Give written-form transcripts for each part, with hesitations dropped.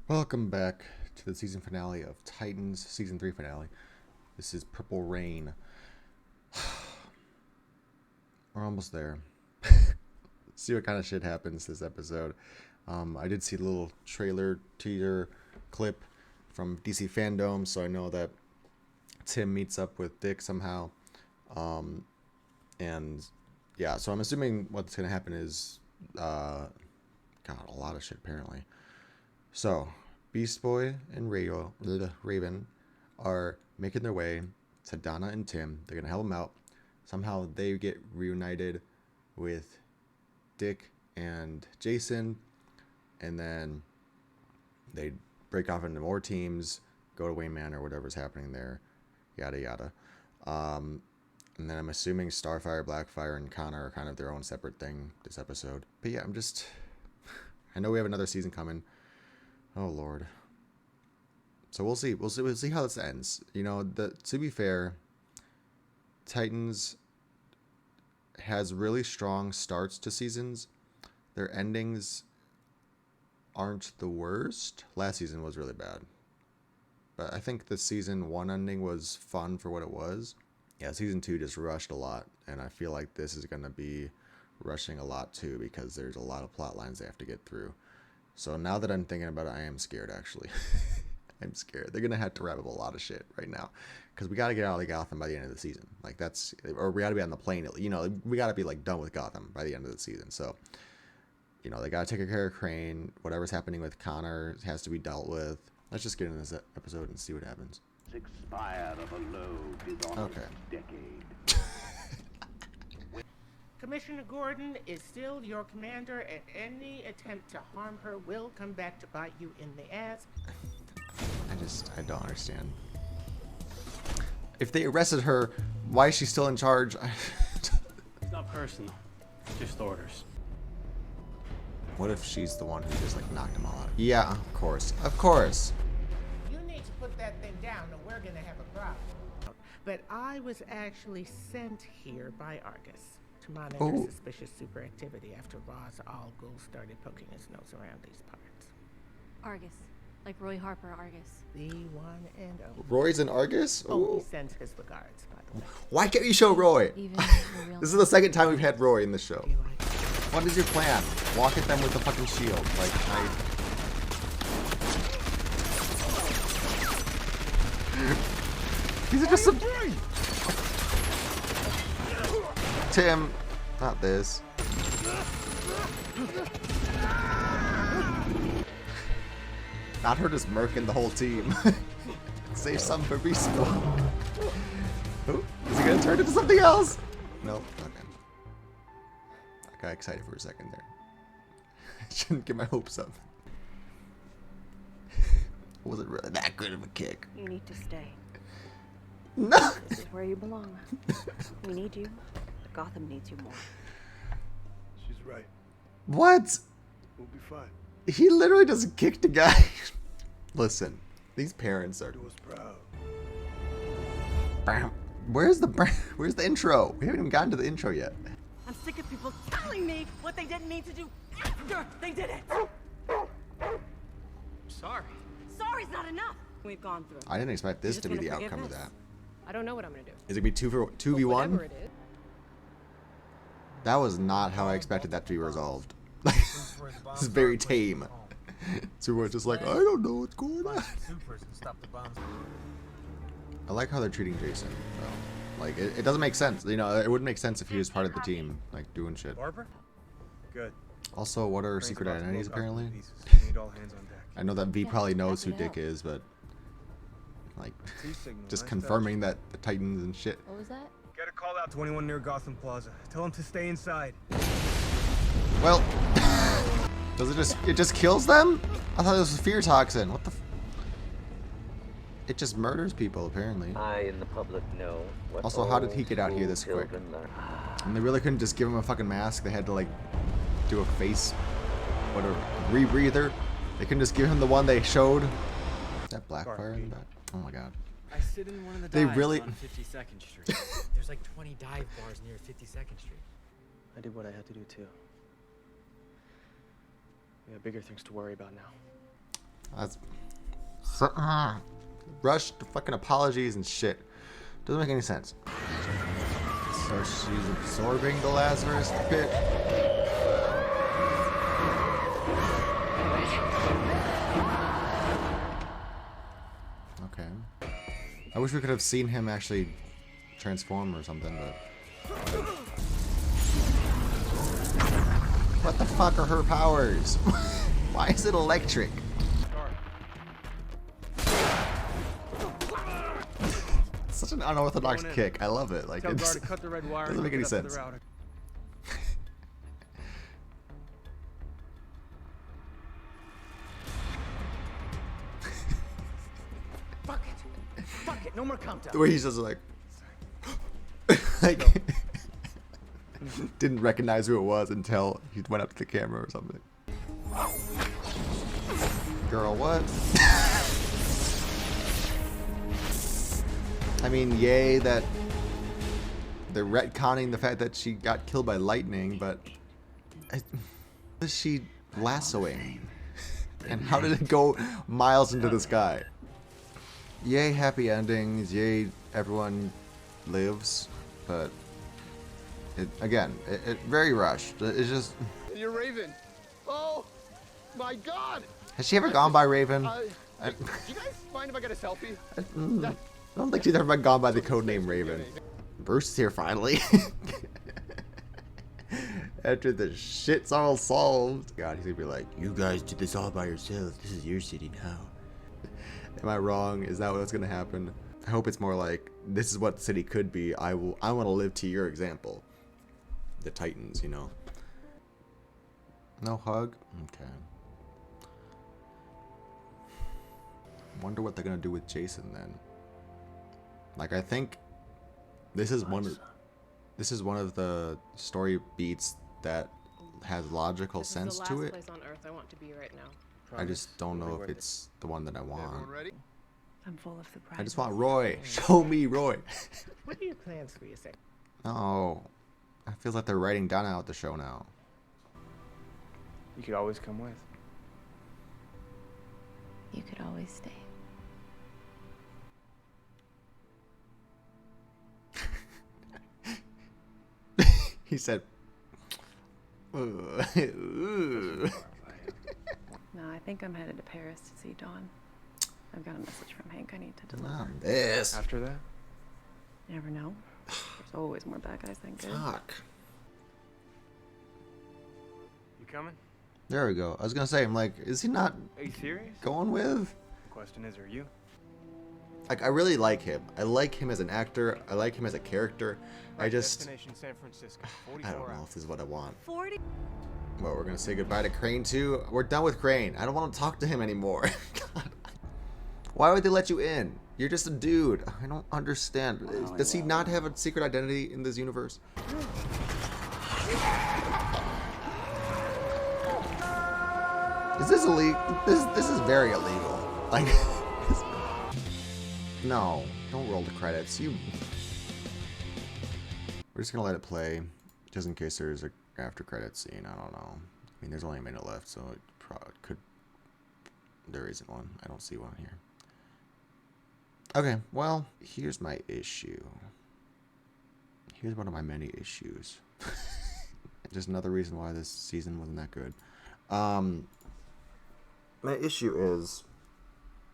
Welcome back to the season finale of Titans, season 3 finale. This is Purple Rain. We're almost there. See what kind of shit happens this episode. I did see a little trailer, teaser, clip from DC Fandom, so I know that Tim meets up with Dick somehow. And yeah, so I'm assuming what's going to happen is, God, a lot of shit apparently. So, Beast Boy and Raven are making their way to Donna and Tim. They're going to help them out. Somehow they get reunited with Dick and Jason. And then they break off into more teams, go to Wayne Manor, whatever's happening there. Yada, yada. And then I'm assuming Starfire, Blackfire, and Connor are kind of their own separate thing this episode. But yeah, I know we have another season coming. Oh Lord. So we'll see. We'll see how this ends. You know, to be fair, Titans has really strong starts to seasons. Their endings aren't the worst. Last season was really bad. But I think the season 1 ending was fun for what it was. Yeah, season 2 just rushed a lot, and I feel like this is going to be rushing a lot too because there's a lot of plot lines they have to get through. So now that I'm thinking about it, I am scared, actually. I'm scared. They're going to have to wrap up a lot of shit right now. Because we got to get out of Gotham by the end of the season. Or we got to be on the plane. You know, we got to be, done with Gotham by the end of the season. So, you know, they got to take care of Crane. Whatever's happening with Connor has to be dealt with. Let's just get into this episode and see what happens. Expired of a load is on Okay. decade. Commissioner Gordon is still your commander, and any attempt to harm her will come back to bite you in the ass. I don't understand. If they arrested her, why is she still in charge? It's not personal, just orders. What if she's the one who just knocked them all out? Yeah, of course. Of course. You need to put that thing down, or we're gonna have a problem. But I was actually sent here by Argus to monitor suspicious super activity after Ra's al Ghul started poking his nose around these parts. Argus. Like Roy Harper Argus. The one and only. Roy's in Argus? Oh, he sends his regards, by the way. Why can't you show Roy? Even the real This is the second time we've had Roy in the show. Do you like it? What is your plan? Walk at them with the fucking shield. These are just some... Tim, not this. Not her just murking the whole team. Save some for Beast Boy. Oh, is he gonna turn into something else? Nope. Okay. I got excited for a second there. I shouldn't get my hopes up. Wasn't really that good of a kick. You need to stay. No! This is where you belong. We need you. Gotham needs you more. She's right. What? We'll be fine. He literally just kicked a guy. Listen, these parents are... Do us proud. Where's the intro? We haven't even gotten to the intro yet. I'm sick of people telling me what they didn't need to do after they did it. Sorry. Sorry's not enough. We've gone through. I didn't expect this You're to just be the gonna forgive outcome of this? that. I don't know what I'm gonna do. Is it going to be 2v1? Whatever it is. That was not how I expected that to be resolved. This is very tame. Superboy's just like, I don't know what's going on. I like how they're treating Jason, though. It doesn't make sense. You know, it wouldn't make sense if he was part of the team, doing shit. Barbara? Good. Also, what are secret identities, apparently? Need all hands on deck. I know that V probably knows who Dick is, but, just confirming that the Titans and shit. What was that? Get a call out to anyone near Gotham Plaza. Tell them to stay inside. Well, does it just kills them? I thought it was a fear toxin. What the It just murders people, apparently. I and the public know what Also, how did he get out here this quick? And they really couldn't just give him a fucking mask. They had to, do a face, whatever, rebreather. They couldn't just give him the one they showed. Is that Blackfire in the back? Oh my god. I sit in one of the They dives really- on 52nd Street. There's 20 dive bars near 52nd Street. I did what I had to do too. We have bigger things to worry about now. That's so, rushed fucking apologies and shit. Doesn't make any sense. So she's absorbing the Lazarus pit. Okay. I wish we could have seen him actually transform or something, but. What the fuck are her powers? Why is it electric? Such an unorthodox kick. I love it. Like, Tell it guard to cut the red wire. doesn't and make any hook it up to sense. the router. Fuck it. Fuck it. No more countdown. The way he's just like, like, didn't recognize who it was until he went up to the camera or something. Girl, what? I mean, yay that they're retconning the fact that she got killed by lightning, but what is she lassoing? And how did it go miles into the sky? Yay, happy endings. Yay, everyone lives. But it very rushed. It's just. You're Raven. Oh my God. Has she ever gone by Raven? Do you guys mind if I get a selfie? I don't think she's ever been gone by the codename Raven. Bruce is here finally. After the shit's all solved. God, he's gonna be like, you guys did this all by yourselves. This is your city now. Am I wrong? Is that what's gonna happen? I hope it's more like, this is what the city could be. I want to live to your example. The Titans, you know. No hug? Okay. Wonder what they're gonna do with Jason then. Like, I think this is one of the story beats that has logical sense to it. This is the last place on Earth I want to be right now. I just don't know if it's the one that I want. Everyone ready? I'm full of surprises. I just want Roy. Show me Roy. What are your plans for your second? Oh, I feel like they're writing down out the show now. You could always come with. You could always stay. He said, "Ooh." No, I think I'm headed to Paris to see Dawn. I've got a message from Hank I need to deliver. Not this. After that? You never know. There's always more bad guys than good. Fuck. You coming? There we go. I was gonna say, I'm like, is he not Are you serious? going with? The question is, are you? Like, I really like him. I like him as an actor. I like him as a character. I just, Destination San Francisco. I 44 don't know hours. if this is what I want. 40. Well, we're gonna say goodbye to Crane too. We're done with Crane. I don't want to talk to him anymore. God. Why would they let you in? You're just a dude. I don't understand. Does he not have a secret identity in this universe? Is this illegal? This is very illegal. Like, no, don't roll the credits. We're just gonna let it play, just in case there's a after credits scene. I don't know. I mean, there's only a minute left, so it probably could. There isn't one. I don't see one here. Okay, well, here's my issue. Here's one of my many issues. Just another reason why this season wasn't that good. My issue is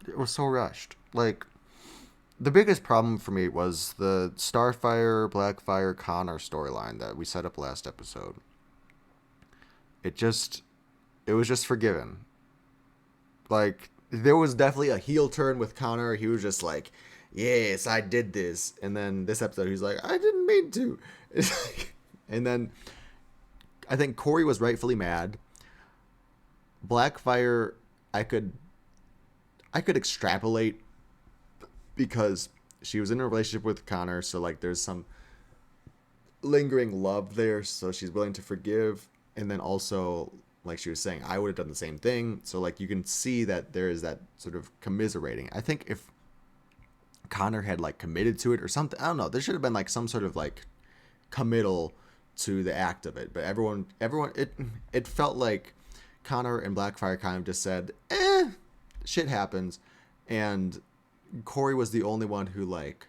it was so rushed. Like, the biggest problem for me was the Starfire, Blackfire, Connor storyline that we set up last episode. It was just forgiven. Like, there was definitely a heel turn with Connor. He was just like, yes, I did this. And then this episode, he's like, I didn't mean to. And then I think Corey was rightfully mad. Blackfire, I could extrapolate because she was in a relationship with Connor. So, like, there's some lingering love there. So she's willing to forgive. And then also, like she was saying, I would have done the same thing. So, like, you can see that there is that sort of commiserating. I think if Connor had, like, committed to it or something, I don't know. There should have been, like, some sort of, like, committal to the act of it. But everyone, it felt like Connor and Blackfire kind of just said, shit happens, and Corey was the only one who like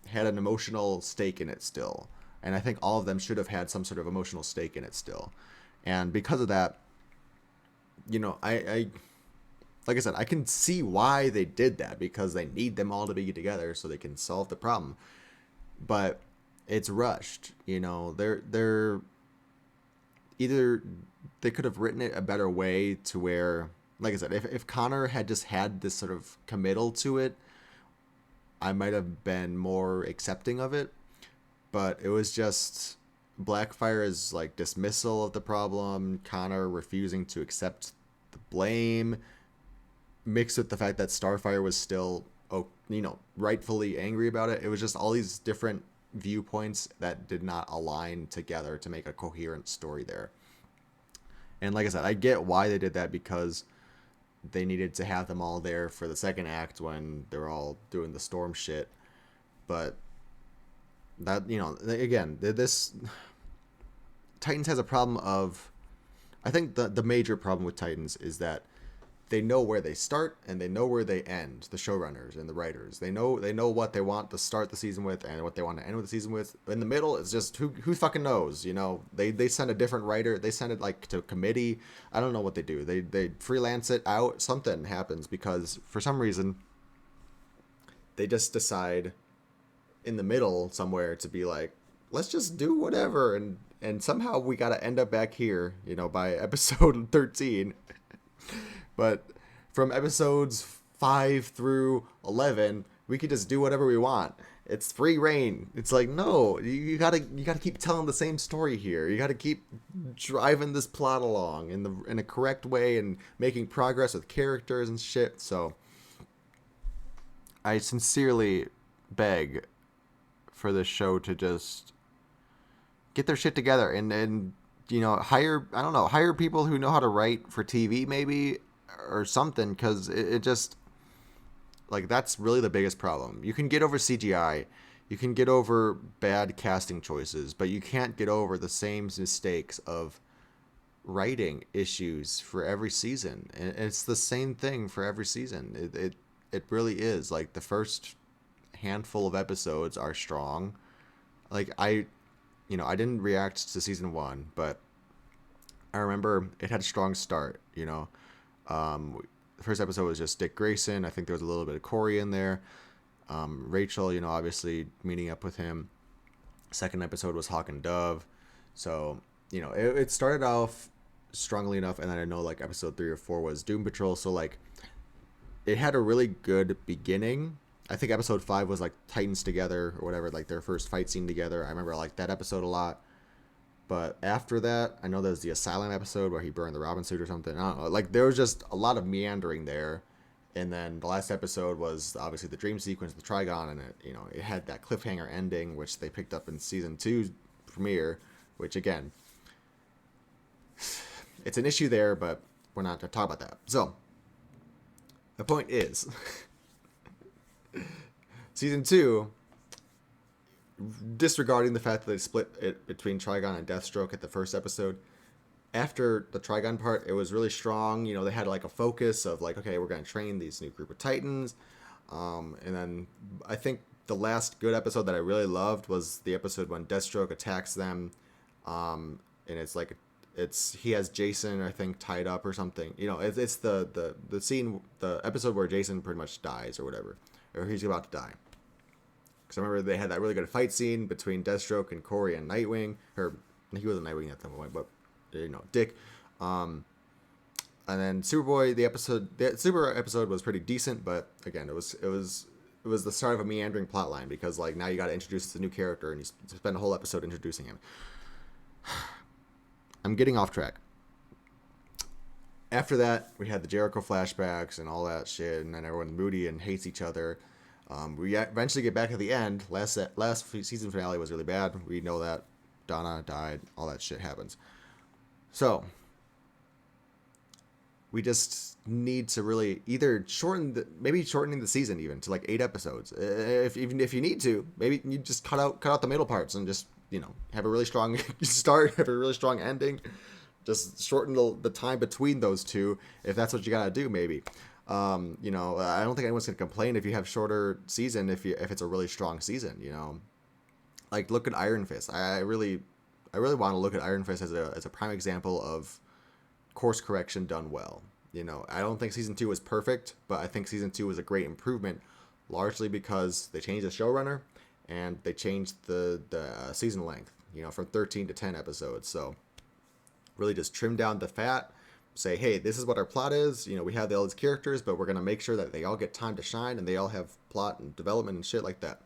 had an emotional stake in it still. And I think all of them should have had some sort of emotional stake in it still. And because of that, I like I said, I can see why they did that, because they need them all to be together so they can solve the problem. But it's rushed, they're either they could have written it a better way to where, like I said, if Connor had just had this sort of committal to it, I might have been more accepting of it. But it was just Blackfire's like dismissal of the problem, Connor refusing to accept the blame, mixed with the fact that Starfire was still, rightfully angry about it. It was just all these different viewpoints that did not align together to make a coherent story there. And like I said, I get why they did that, because they needed to have them all there for the second act when they're all doing the storm shit. But that, again, this Titans has a problem of, I think the major problem with Titans is that they know where they start and they know where they end. The showrunners and the writers, they know what they want to start the season with and what they want to end with the season with. In the middle, it's just who fucking knows. They send a different writer. They send it like to a committee. I don't know what they do. They freelance it out. Something happens because for some reason they just decide in the middle somewhere to be like, let's just do whatever, and somehow we got to end up back here, by episode 13. But from episodes 5 through 11, we could just do whatever we want. It's free reign. It's like, no, you gotta keep telling the same story here. You gotta keep driving this plot along in a correct way and making progress with characters and shit. So I sincerely beg for this show to just get their shit together and hire people who know how to write for TV maybe, or something, because it just, like, that's really the biggest problem. You can get over CGI, you can get over bad casting choices, but you can't get over the same mistakes of writing issues for every season. And it's the same thing for every season. It really is. Like, the first handful of episodes are strong. Like, I didn't react to season 1, but I remember it had a strong start, The first episode was just Dick Grayson. I think there was a little bit of Corey in there. Rachel, obviously meeting up with him. Second episode was Hawk and Dove. So, it started off strongly enough, and then I know, like, episode 3 or 4 was Doom Patrol, so, like, it had a really good beginning. I think episode 5 was, like, Titans together, or whatever, like, their first fight scene together. I remember I liked that episode a lot. But after that, I know there's the Asylum episode where he burned the Robin suit or something. I don't know. Like, there was just a lot of meandering there. And then the last episode was obviously the dream sequence, the Trigon, and it had that cliffhanger ending, which they picked up in season 2 premiere, which, again, it's an issue there, but we're not going to talk about that. So, the point is, season 2, disregarding the fact that they split it between Trigon and Deathstroke at the first episode, after the Trigon part, it was really strong. They had like a focus of like, okay, we're going to train these new group of Titans. And then I think the last good episode that I really loved was the episode when Deathstroke attacks them. And it's like, he has Jason, I think, tied up or something. It's the scene, the episode where Jason pretty much dies or whatever, or he's about to die. Because I remember they had that really good fight scene between Deathstroke and Corey and Nightwing. Or he wasn't Nightwing at that point, but Dick. And then Superboy, the Super episode was pretty decent, but again, it was the start of a meandering plotline, because like now you got to introduce the new character and you spend a whole episode introducing him. I'm getting off track. After that, we had the Jericho flashbacks and all that shit, and then everyone's moody and hates each other. We eventually get back to the end. Last season finale was really bad. We know that. Donna died. All that shit happens. So, we just need to really either shortening the season even to like 8 episodes. If you need to, maybe you just cut out the middle parts and just have a really strong start, have a really strong ending. Just shorten the time between those two if that's what you gotta do. Maybe. You know, I don't think anyone's gonna complain if you have shorter season if it's a really strong season. You know, like look at Iron Fist. I really want to look at Iron Fist as a prime example of course correction done well. You know, I don't think season 2 was perfect, but I think season 2 was a great improvement, largely because they changed the showrunner and they changed the season length. You know, from 13 to 10 episodes. So really just trim down the fat. Say, hey, this is what our plot is. You know, we have all these characters, but we're gonna make sure that they all get time to shine and they all have plot and development and shit like that.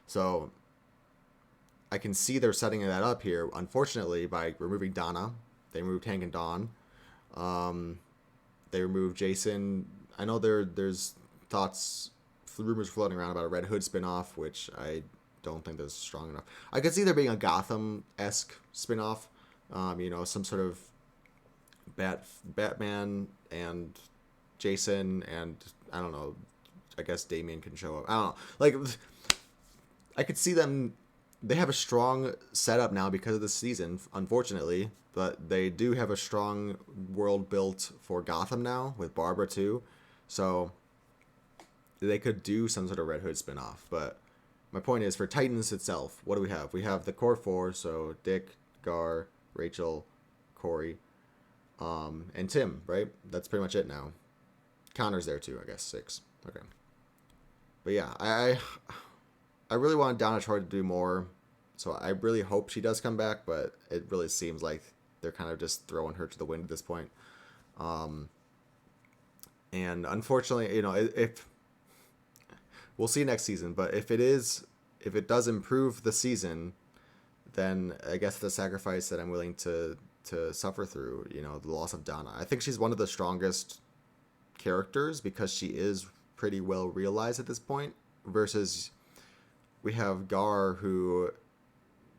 So I can see they're setting that up here. Unfortunately, by removing Donna, they removed Hank and Dawn. They removed Jason. I know there's thoughts, rumors floating around about a Red Hood spinoff, which I don't think that's strong enough. I could see there being a Gotham-esque spinoff. You know, some sort of Batman and Jason and I don't know. I guess Damien can show up. I don't know. Like, I could see them. They have a strong setup now because of the season, unfortunately, but they do have a strong world built for Gotham now with Barbara too. So they could do some sort of Red Hood spinoff. But my point is, for Titans itself, what do we have? We have the core four, so Dick, Gar, Rachel, Corey, and Tim, right? That's pretty much it now. Connor's there too, I guess. 6. Okay. But yeah, I really want Donna Troy to do more, so I really hope she does come back, but it really seems like they're kind of just throwing her to the wind at this point. And unfortunately, you know, if we'll see next season, but if it does improve the season, then I guess the sacrifice that I'm willing to suffer through, you know, the loss of Donna. I think she's one of the strongest characters because she is pretty well realized at this point, versus we have Gar, who,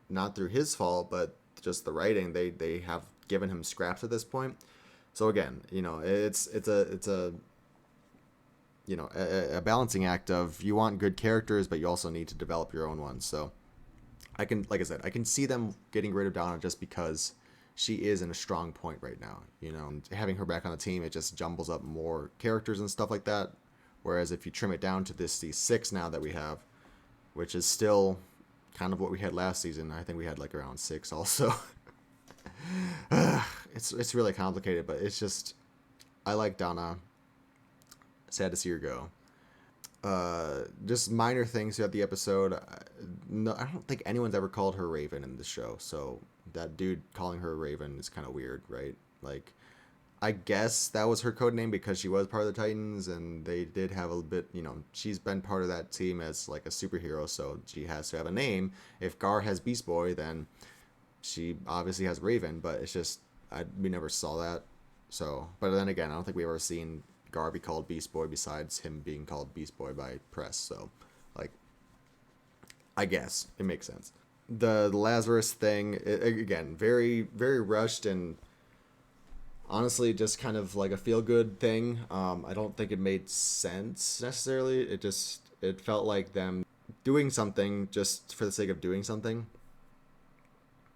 not through his fault, but just the writing, they have given him scraps at this point. So again, you know, it's a you know, a balancing act of, you want good characters, but you also need to develop your own ones. So I can, like I said, I can see them getting rid of Donna just because she is in a strong point right now. You know, and having her back on the team, it just jumbles up more characters and stuff like that. Whereas if you trim it down to these 6 now that we have, which is still kind of what we had last season. I think we had like around 6 also. It's really complicated, but it's just, I like Donna. Sad to see her go. Just minor things throughout the episode. No, I don't think anyone's ever called her Raven in the show, so that dude calling her Raven is kind of weird, right? Like, I guess that was her code name because she was part of the Titans, and they did have a bit, you know, she's been part of that team as like a superhero, so she has to have a name. If Gar has Beast Boy, then she obviously has Raven, but it's just, we never saw that. So, but then again, I don't think we've ever seen Gar be called Beast Boy besides him being called Beast Boy by press. So, like, I guess it makes sense. The Lazarus thing, again, very, very rushed and honestly just kind of like a feel-good thing. I don't think it made sense necessarily. It felt like them doing something just for the sake of doing something.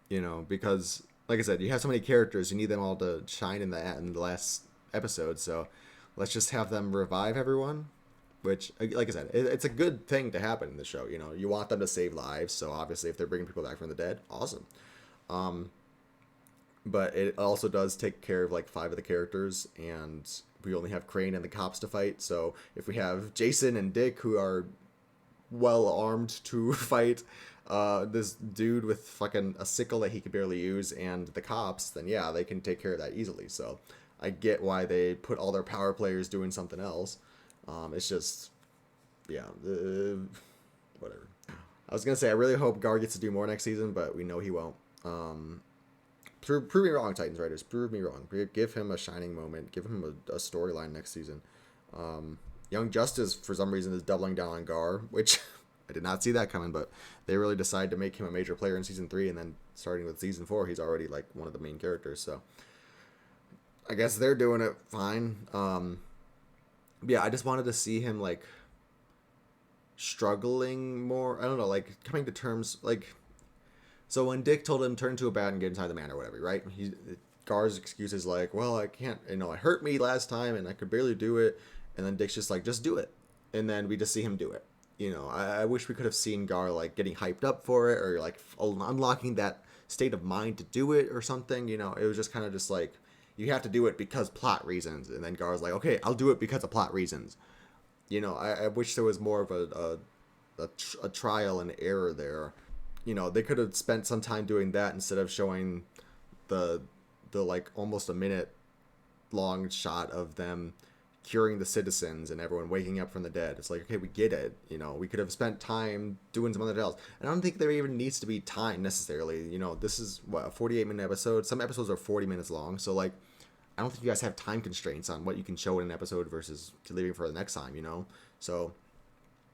You know, because like I said, you have so many characters, you need them all to shine in the last episode. So let's just have them revive everyone. Which, like I said, it's a good thing to happen in the show. You know, you want them to save lives. So obviously, if they're bringing people back from the dead, awesome. But it also does take care of like 5 of the characters, and we only have Crane and the cops to fight. So if we have Jason and Dick, who are well armed to fight this dude with fucking a sickle that he could barely use, and the cops, then yeah, they can take care of that easily. So I get why they put all their power players doing something else. It's just, yeah, whatever. I was gonna say I really hope Gar gets to do more next season, but we know he won't. Prove me wrong, Titans writers. Prove me wrong. Give him a shining moment. Give him a storyline next season. Young Justice, for some reason, is doubling down on Gar, which I did not see that coming, but they really decided to make him a major player in season 3, and then starting with season 4, he's already like one of the main characters. So I guess they're doing it fine. Yeah, I just wanted to see him like struggling more. I don't know, like coming to terms, like, so when Dick told him turn into a bat and get inside the man or whatever, right? Gar's excuse is like, well, I can't, it hurt me last time and I could barely do it. And then Dick's just like, just do it. And then we just see him do it. I wish we could have seen Gar like getting hyped up for it, or like unlocking that state of mind to do it or something. It was just kind of just like, you have to do it because plot reasons. And then Gar's like, okay, I'll do it because of plot reasons. I wish there was more of a trial and error there. They could have spent some time doing that instead of showing the like almost a minute long shot of them curing the citizens and everyone waking up from the dead. It's like, okay, we get it. We could have spent time doing some other else. And I don't think there even needs to be time necessarily. This is what, a 48-minute episode. Some episodes are 40 minutes long. So like, I don't think you guys have time constraints on what you can show in an episode versus leaving for the next time, So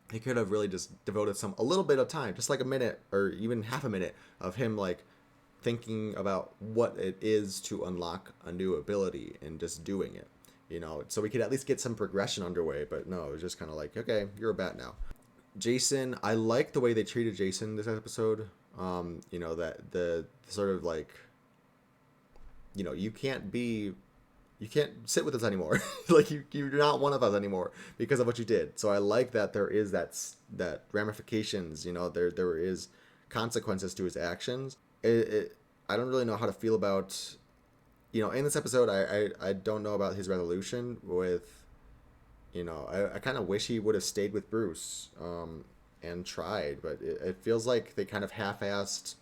they could have really just devoted a little bit of time, just like a minute or even half a minute of him like thinking about what it is to unlock a new ability and just doing it. So we could at least get some progression underway. But no, it was just kind of like, okay, you're a bat now. Jason, I like the way they treated Jason this episode. That the sort of like, you can't sit with us anymore. Like you're not one of us anymore because of what you did. So I like that there is that ramifications. There is consequences to his actions. I don't really know how to feel about. In this episode, I don't know about his resolution with, I kind of wish he would have stayed with Bruce, and tried, but it feels like they kind of half-assed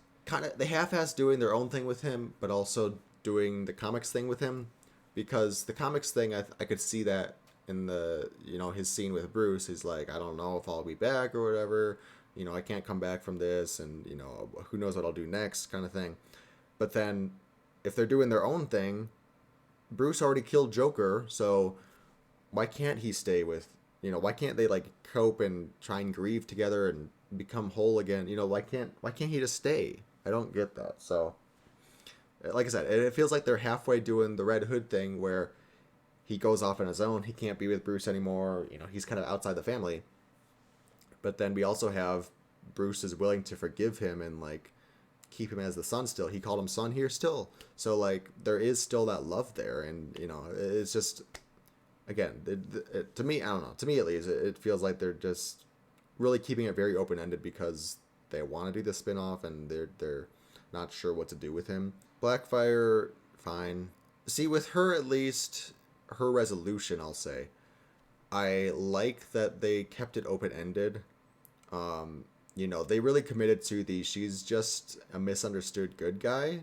doing their own thing with him, but also doing the comics thing with him, because the comics thing, I could see that in the, his scene with Bruce. He's like, I don't know if I'll be back or whatever, I can't come back from this, and, who knows what I'll do next kind of thing. But then if they're doing their own thing, Bruce already killed Joker, so why can't he stay with, why can't they like cope and try and grieve together and become whole again? Why can't he just stay? I don't get that. So like I said, it feels like they're halfway doing the Red Hood thing where he goes off on his own. He can't be with Bruce anymore. He's kind of outside the family. But then we also have Bruce is willing to forgive him and like keep him as the son still. He called him son here still. So like there is still that love there, and it's just, again, to me, I don't know. To me at least, it feels like they're just really keeping it very open ended because they want to do the spin-off and they're not sure what to do with him. Blackfire, fine. See, with her at least, her resolution, I'll say, I like that they kept it open ended. They really committed to she's just a misunderstood good guy.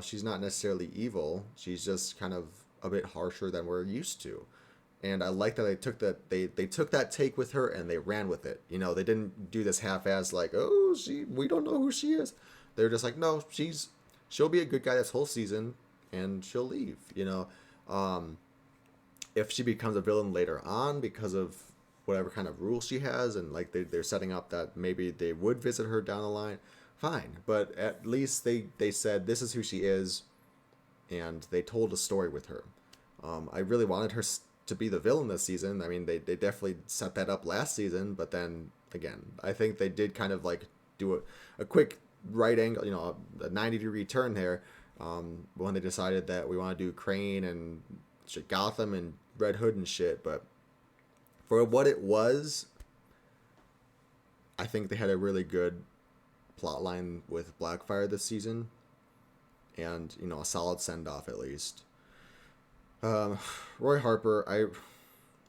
She's not necessarily evil. She's just kind of a bit harsher than we're used to. And I like that they took that take with her and they ran with it. They didn't do this half-ass like, oh, we don't know who she is. They're just like, no, she'll be a good guy this whole season and she'll leave, if she becomes a villain later on because of whatever kind of rule she has, and like they're setting up that maybe they would visit her down the line, fine. But at least they said this is who she is, and they told a story with her. I really wanted her to be the villain this season. I mean, they definitely set that up last season, but then again, I think they did kind of like do a quick right angle, a 90-degree turn there, when they decided that we want to do Crane and Gotham and Red Hood and shit. But for what it was, I think they had a really good plot line with Blackfire this season, and a solid send-off at least. Roy Harper, I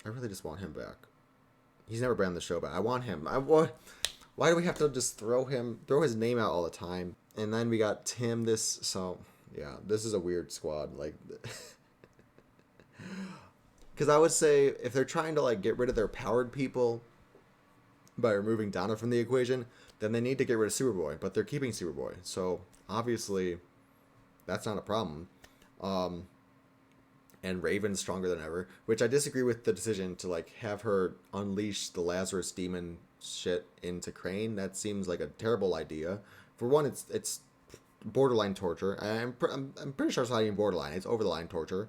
really just want him back. He's never been on the show, but I want him. Why do we have to just throw his name out all the time? And then we got Tim. So yeah, this is a weird squad. Like, because I would say if they're trying to like get rid of their powered people by removing Donna from the equation, then they need to get rid of Superboy. But they're keeping Superboy, so obviously that's not a problem. And Raven's stronger than ever, which I disagree with the decision to like have her unleash the Lazarus demon shit into Crane. That seems like a terrible idea. For one, it's borderline torture. I'm pretty sure it's not even borderline. It's over the line torture.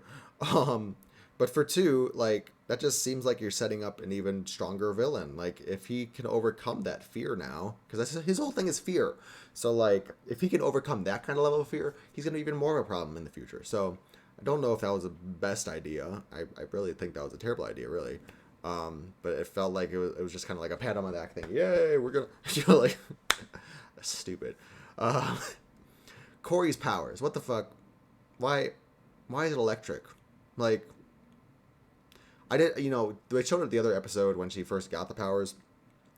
But for 2, like, that just seems like you're setting up an even stronger villain. Like, if he can overcome that fear now, because his whole thing is fear. So, like, if he can overcome that kind of level of fear, he's going to be even more of a problem in the future. So, I don't know if that was the best idea. I really think that was a terrible idea, really. But it felt like it was just kind of like a pat on my back thing. Yay, we're going to, like, stupid. Corey's powers. What the fuck? Why is it electric? Like, I did, they showed it the other episode when she first got the powers,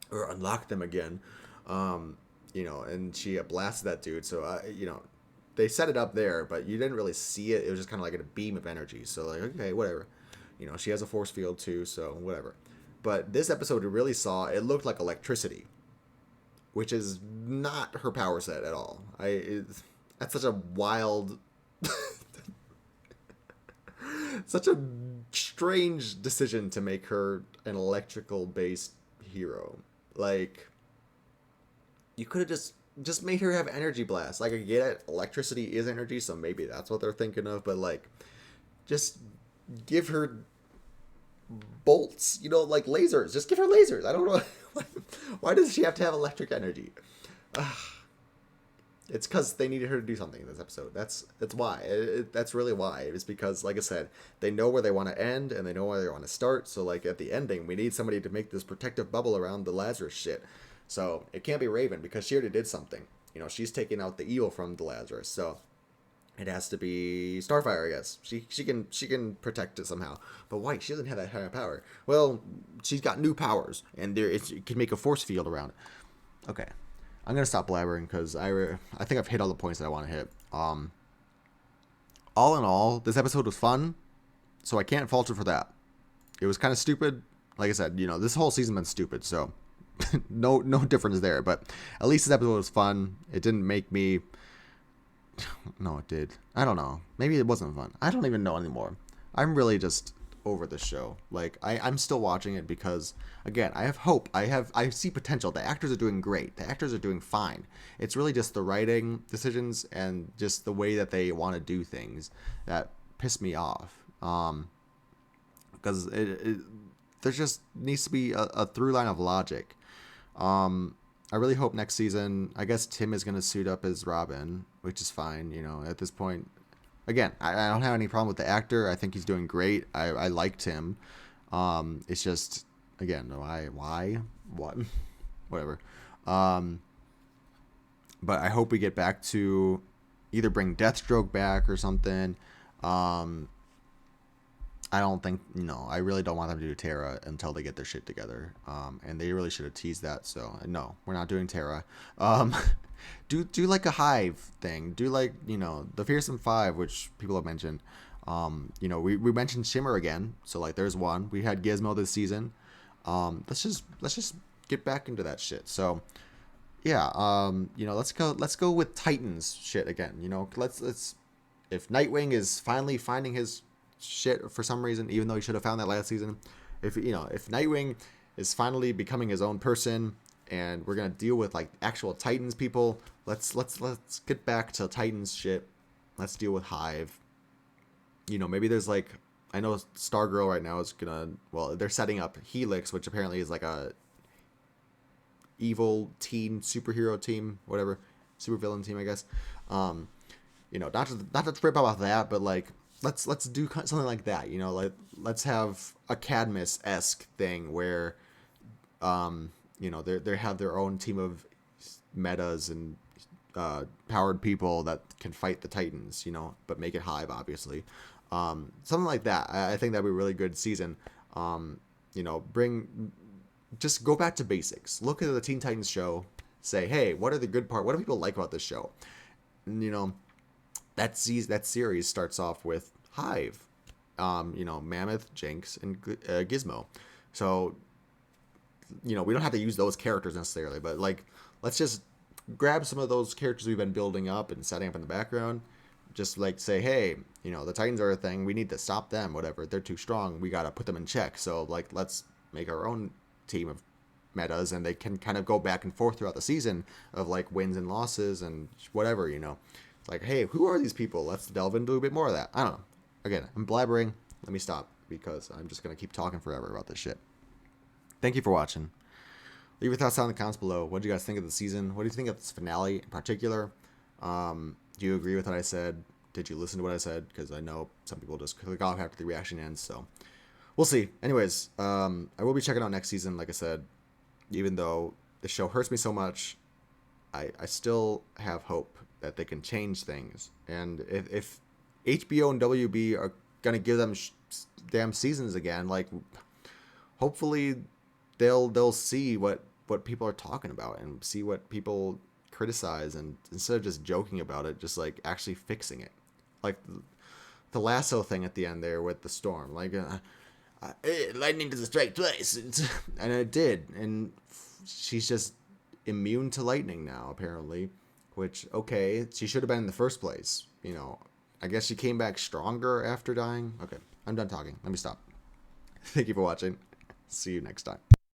or unlocked them again, and she blasted that dude. So, they set it up there, but you didn't really see it. It was just kind of like a beam of energy. So, like, okay, whatever. She has a force field too, so whatever. But this episode, you really saw, it looked like electricity, which is not her power set at all. That's such a wild, such a strange decision to make her an electrical based hero. Like, you could have just made her have energy blast. Like, I get it, electricity is energy, so maybe that's what they're thinking of, but like, just give her bolts, like lasers. Just give her lasers. I don't know. Why does she have to have electric energy? It's because they needed her to do something in this episode. That's why. That's really why. It's because, like I said, they know where they want to end and they know where they want to start. So, like, at the ending, we need somebody to make this protective bubble around the Lazarus shit. So it can't be Raven because she already did something. She's taking out the evil from the Lazarus. So it has to be Starfire, I guess. She can protect it somehow. But White, she doesn't have that kind of power. Well, she's got new powers, and it can make a force field around it. Okay. I'm going to stop blabbering because I think I've hit all the points that I want to hit. All in all, this episode was fun, so I can't fault it for that. It was kind of stupid. Like I said, this whole season's been stupid, so no difference there. But at least this episode was fun. It didn't make me... No, it did. I don't know. Maybe it wasn't fun. I don't even know anymore. I'm really just over the show. Like, I'm still watching it because, again, I have hope. I see potential. The actors are doing great. The actors are doing fine. It's really just the writing decisions and just the way that they want to do things that piss me off. Because there just needs to be a through line of logic. I really hope next season, I guess Tim is going to suit up as Robin, which is fine, at this point. Again, I don't have any problem with the actor. I think he's doing great. I liked him. It's just, again, why? What? Whatever. But I hope we get back to either bring Deathstroke back or something. I don't think, I really don't want them to do Terra until they get their shit together. And they really should have teased that. So, no, we're not doing Terra. Do like a Hive thing. Do like, the Fearsome Five, which people have mentioned. We mentioned Shimmer again. So, like, there's one. We had Gizmo this season. Let's just get back into that shit. So, yeah, let's go with Titans shit again. Let's if Nightwing is finally finding his shit for some reason, even though he should have found that last season, if Nightwing is finally becoming his own person and we're gonna deal with like actual Titans people, let's get back to Titans shit. Let's deal with Hive. Maybe there's like, I know Stargirl right now is they're setting up Helix, which apparently is like a evil teen superhero team, whatever, supervillain team, I guess. Not to trip out about that, but like, let's do something like that, let's have a Cadmus-esque thing where, they have their own team of metas and powered people that can fight the Titans, but make it Hive, obviously. Something like that. I think that'd be a really good season. Just go back to basics. Look at the Teen Titans show. Say, hey, what are the good part? What do people like about this show? And, that series starts off with Hive, Mammoth, Jinx, and Gizmo. So, we don't have to use those characters necessarily, but like, let's just grab some of those characters we've been building up and setting up in the background. Just like say, hey, the Titans are a thing. We need to stop them. Whatever, they're too strong. We gotta put them in check. So like, let's make our own team of metas, and they can kind of go back and forth throughout the season of like wins and losses and whatever. It's like, hey, who are these people? Let's delve into a bit more of that. I don't know. Again, I'm blabbering. Let me stop. because I'm just going to keep talking forever about this shit. Thank you for watching. Leave your thoughts down in the comments below. What do you guys think of the season? What do you think of this finale in particular? Do you agree with what I said? Did you listen to what I said? Because I know some people just click off after the reaction ends, so we'll see. Anyways, I will be checking out next season, like I said. Even though the show hurts me so much, I still have hope that they can change things. And if HBO and WB are going to give them damn seasons again, like, hopefully they'll see what people are talking about and see what people criticize, and instead of just joking about it, just like actually fixing it. Like the lasso thing at the end there with the storm, like lightning doesn't strike twice, and it did, and she's just immune to lightning now apparently, which, okay, she should have been in the first place, you know. I guess she came back stronger after dying. Okay, I'm done talking, let me stop. Thank you for watching. See you next time.